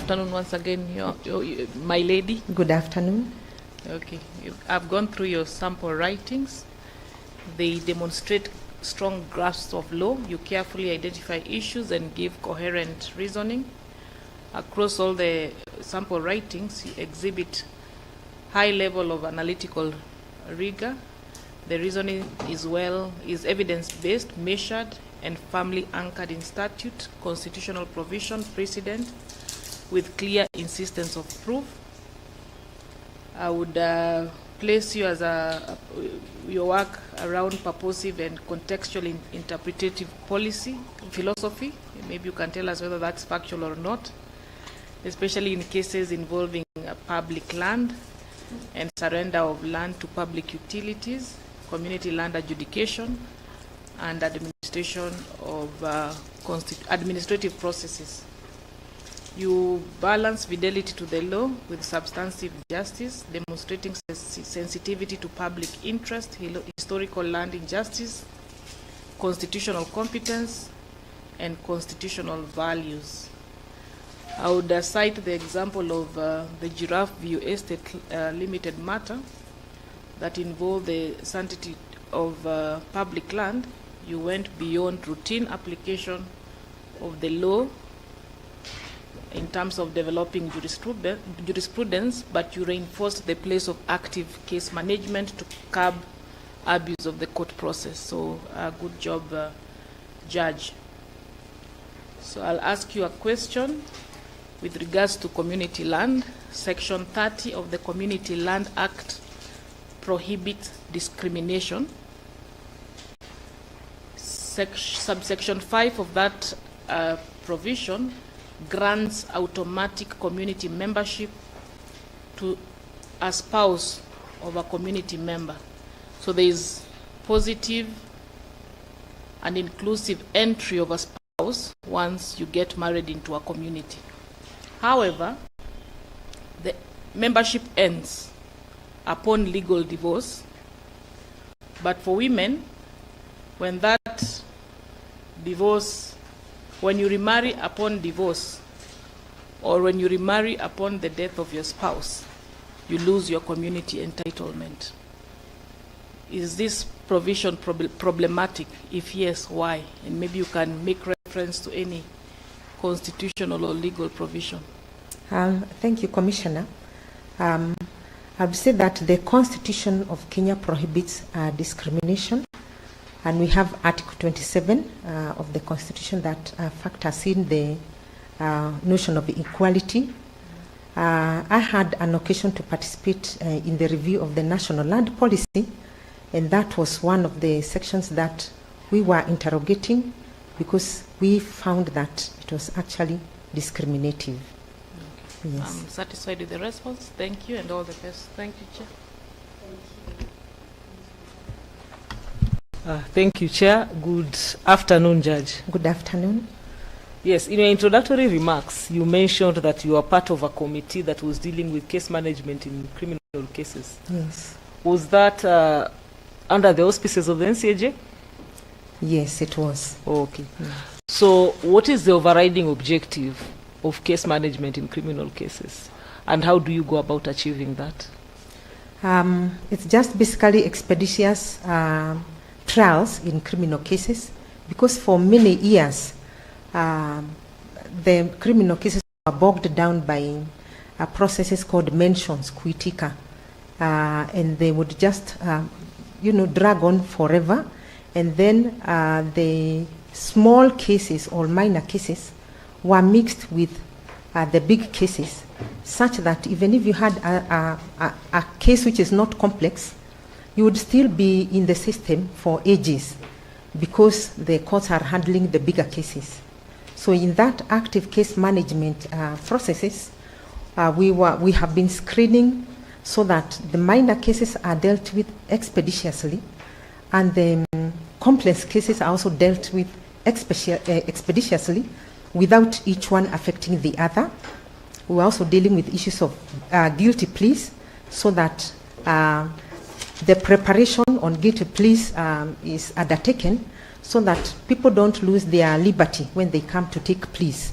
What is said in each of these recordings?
afternoon once again, my lady. Good afternoon. Okay, I've gone through your sample writings. They demonstrate strong grasp of law. You carefully identify issues and give coherent reasoning. Across all the sample writings, you exhibit high level of analytical rigor. The reasoning is evidence-based, measured, and firmly anchored in statute, constitutional provision, precedent, with clear insistence of proof. I would place you as your work around purposive and contextual interpretative policy, philosophy. Maybe you can tell us whether that's factual or not, especially in cases involving public land and surrender of land to public utilities, community land adjudication, and administration of administrative processes. You balance fidelity to the law with substantive justice, demonstrating sensitivity to public interest, historical land injustice, constitutional competence, and constitutional values. I would cite the example of the Giraffe View Estate Limited matter that involved the sanctity of public land. You went beyond routine application of the law in terms of developing jurisprudence, but you reinforced the place of active case management to curb abuse of the court process. So good job, Judge. So I'll ask you a question with regards to community land. Section 30 of the Community Land Act prohibits discrimination. Subsection 5 of that provision grants automatic community membership to a spouse of a community member. So there is positive and inclusive entry of a spouse once you get married into a community. However, the membership ends upon legal divorce, but for women, when that divorce, when you remarry upon divorce, or when you remarry upon the death of your spouse, you lose your community entitlement. Is this provision problematic? If yes, why? And maybe you can make reference to any constitutional or legal provision. Thank you, Commissioner. I would say that the Constitution of Kenya prohibits discrimination, and we have Article 27 of the Constitution that factors in the notion of equality. I had an occasion to participate in the review of the National Land Policy, and that was one of the sections that we were interrogating because we found that it was actually discriminative. Okay. Yes. I'm satisfied with the response. Thank you, and all the best. Thank you, Chair. Thank you, Chair. Good afternoon, Judge. Good afternoon. Yes, in your introductory remarks, you mentioned that you are part of a committee that was dealing with case management in criminal cases. Yes. Was that under the auspices of the NCAJ? Yes, it was. Okay. Yeah. So what is the overriding objective of case management in criminal cases, and how do you go about achieving that? It's just basically expeditious trials in criminal cases, because for many years the criminal cases were bogged down by processes called mentions quitica, and they would just drag on forever, and then the small cases or minor cases were mixed with the big cases, such that even if you had a case which is not complex, you would still be in the system for ages because the courts are handling the bigger cases. So in that active case management processes, we have been screening so that the minor cases are dealt with expeditiously, and the complex cases are also dealt with expeditiously without each one affecting the other. We're also dealing with issues of guilty pleas, so that the preparation on guilty pleas is undertaken so that people don't lose their liberty when they come to take pleas.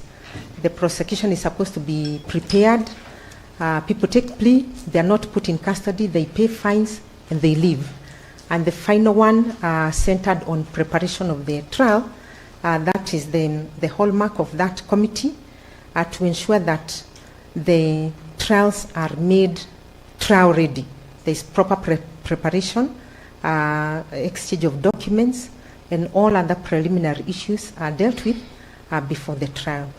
the prosecution is supposed to be prepared. People take plea, they are not put in custody, they pay fines, and they leave. And the final one centered on preparation of the trial. That is the hallmark of that committee, to ensure that the trials are made trial ready. There is proper preparation, exchange of documents, and all other preliminary issues are dealt with before the trial.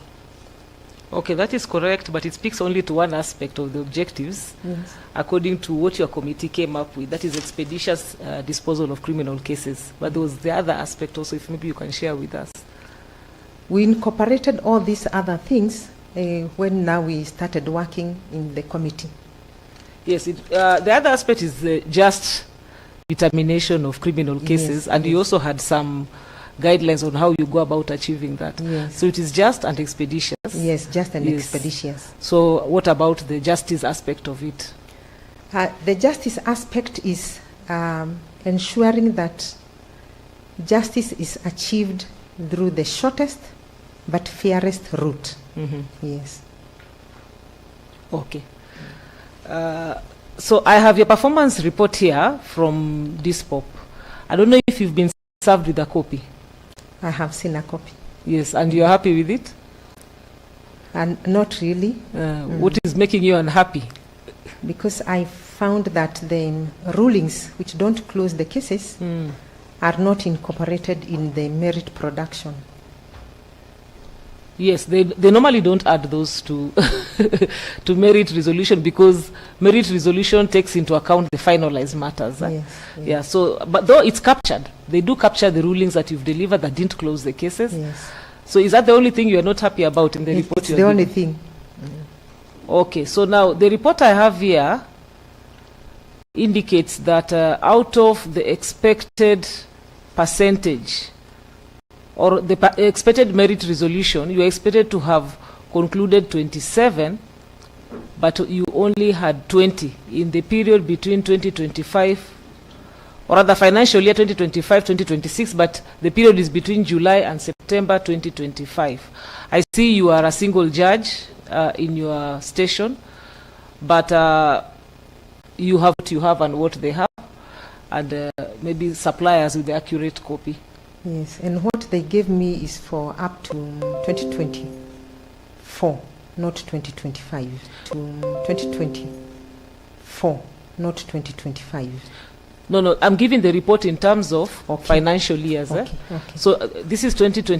Okay, that is correct, but it speaks only to one aspect of the objectives, Yes. according to what your committee came up with, that is expeditious disposal of criminal cases. But there was the other aspect also, if maybe you can share with us. We incorporated all these other things when now we started working in the committee. Yes, the other aspect is the just determination of criminal cases, Yes, and you yes. also had some guidelines on how you go about achieving that. Yes. So it is just and expeditious. Yes, just and Yes. expeditious. So what about the justice aspect of it? The justice aspect is ensuring that justice is achieved through the shortest but fairest route. Yes. Okay. So I have your performance report here from DISPOP. I don't know if you've been served with a copy. I have seen a copy. Yes, and you're happy with it? And not really, What is making you unhappy? because I found that the rulings which don't close the cases are not incorporated in the merit production. Yes, they normally don't add those to to merit resolution, because merit resolution takes into account the finalized matters. Yes, Yeah, so, but though it's captured, they do capture the rulings that you've delivered that didn't close the cases. Yes. So is that the only thing you are not happy about in the report? It's you're the only giving? thing. Okay, so now the report I have here indicates that out of the expected percentage, or the expected merit resolution, you are expected to have concluded 27, but you only had 20 in the period between 2025, or rather financial year 2025-2026, but the period is between July and September 2025. I see you are a single judge in your station, but you have what you have and what they have, and maybe suppliers with the accurate copy. Yes, and what they gave me is for up to 2024, not 2025. To 2024, not 2025. No, I'm giving the report in terms of Okay. financial years. Okay, okay. So this is 2024